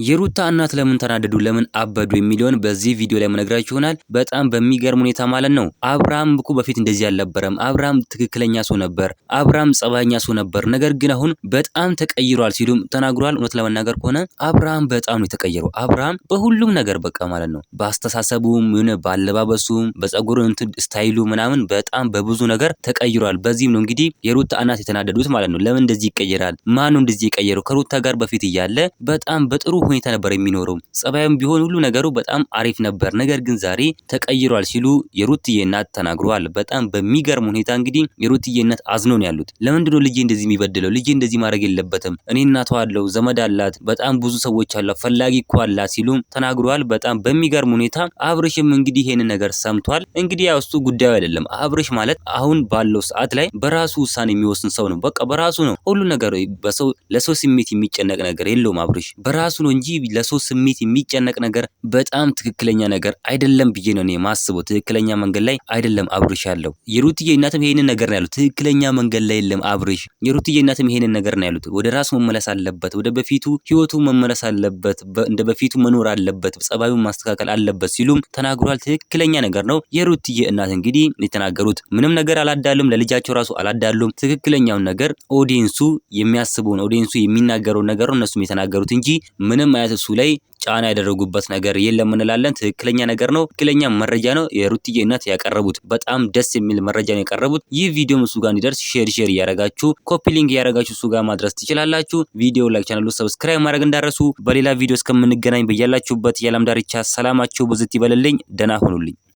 የሩታ እናት ለምን ተናደዱ ለምን አበዱ የሚለውን በዚህ ቪዲዮ ላይ መነግራችሁ ይሆናል። በጣም በሚገርም ሁኔታ ማለት ነው። አብርሃም እኮ በፊት እንደዚህ አልነበረም። አብርሃም ትክክለኛ ሰው ነበር። አብርሃም ጸባይኛ ሰው ነበር። ነገር ግን አሁን በጣም ተቀይሯል ሲሉም ተናግሯል። እውነት ለመናገር ከሆነ አብርሃም በጣም ነው የተቀየረው። አብርሃም በሁሉም ነገር በቃ ማለት ነው። በአስተሳሰቡም ሆነ ባለባበሱም በፀጉር ስታይሉ ምናምን በጣም በብዙ ነገር ተቀይሯል። በዚህም ነው እንግዲህ የሩታ እናት የተናደዱት ማለት ነው። ለምን እንደዚህ ይቀየራል? ማን ነው እንደዚህ የቀየረው? ከሩታ ጋር በፊት እያለ በጣም በጥሩ ሁኔታ ነበር የሚኖረው። ጸባዩም ቢሆን ሁሉ ነገሩ በጣም አሪፍ ነበር። ነገር ግን ዛሬ ተቀይሯል ሲሉ የሩትዬ እናት ተናግረዋል። በጣም በሚገርም ሁኔታ እንግዲህ የሩትዬ እናት አዝነው ነው ያሉት። ለምንድን ነው ልጄ እንደዚህ የሚበድለው? ልጄ እንደዚህ ማድረግ የለበትም። እኔ እናቷ አለው፣ ዘመድ አላት፣ በጣም ብዙ ሰዎች አላት፣ ፈላጊ እኮ አላት ሲሉ ተናግረዋል። በጣም በሚገርም ሁኔታ አብርሽም እንግዲህ ይሄንን ነገር ሰምቷል። እንግዲህ ያው እሱ ጉዳዩ አይደለም። አብርሽ ማለት አሁን ባለው ሰዓት ላይ በራሱ ውሳኔ የሚወስን ሰው ነው። በቃ በራሱ ነው ሁሉ ነገር። ለሰው ስሜት የሚጨነቅ ነገር የለውም። አብርሽ በራሱ ነው እንጂ ለሰው ስሜት የሚጨነቅ ነገር በጣም ትክክለኛ ነገር አይደለም ብዬ ነው እኔ ማስበው። ትክክለኛ መንገድ ላይ አይደለም አብርሽ ያለው። የሩትዬ እናትም ይሄንን ነገር ነው ያሉት። ትክክለኛ መንገድ ላይ የለም አብርሽ። የሩትዬ እናትም ይሄንን ነገር ነው ያሉት። ወደ ራሱ መመለስ አለበት፣ ወደ በፊቱ ህይወቱ መመለስ አለበት፣ እንደ በፊቱ መኖር አለበት፣ ጸባዩን ማስተካከል አለበት ሲሉም ተናግሯል። ትክክለኛ ነገር ነው የሩትዬ እናት እንግዲህ የተናገሩት። ምንም ነገር አላዳሉም፣ ለልጃቸው ራሱ አላዳሉም። ትክክለኛውን ነገር ኦዲየንሱ የሚያስበውን ኦዲየንሱ የሚናገረውን ነገር ነው እነሱም የተናገሩት እንጂ ምንም አይነት እሱ ላይ ጫና ያደረጉበት ነገር የለም እንላለን። ትክክለኛ ነገር ነው፣ ትክክለኛ መረጃ ነው የሩትዬ እናት ያቀረቡት። በጣም ደስ የሚል መረጃ ነው ያቀረቡት። ይህ ቪዲዮ እሱ ጋር እንዲደርስ ሼር እያረጋችሁ ኮፒ ሊንክ እያረጋችሁ እሱ ጋር ማድረስ ትችላላችሁ። ቪዲዮ ላይክ፣ ቻናሉ ሰብስክራይብ ማድረግ እንዳረሱ። በሌላ ቪዲዮ እስከምንገናኝ በያላችሁበት የዓለም ዳርቻ ሰላማችሁ ብዝት ይበልልኝ። ደህና ሁኑልኝ።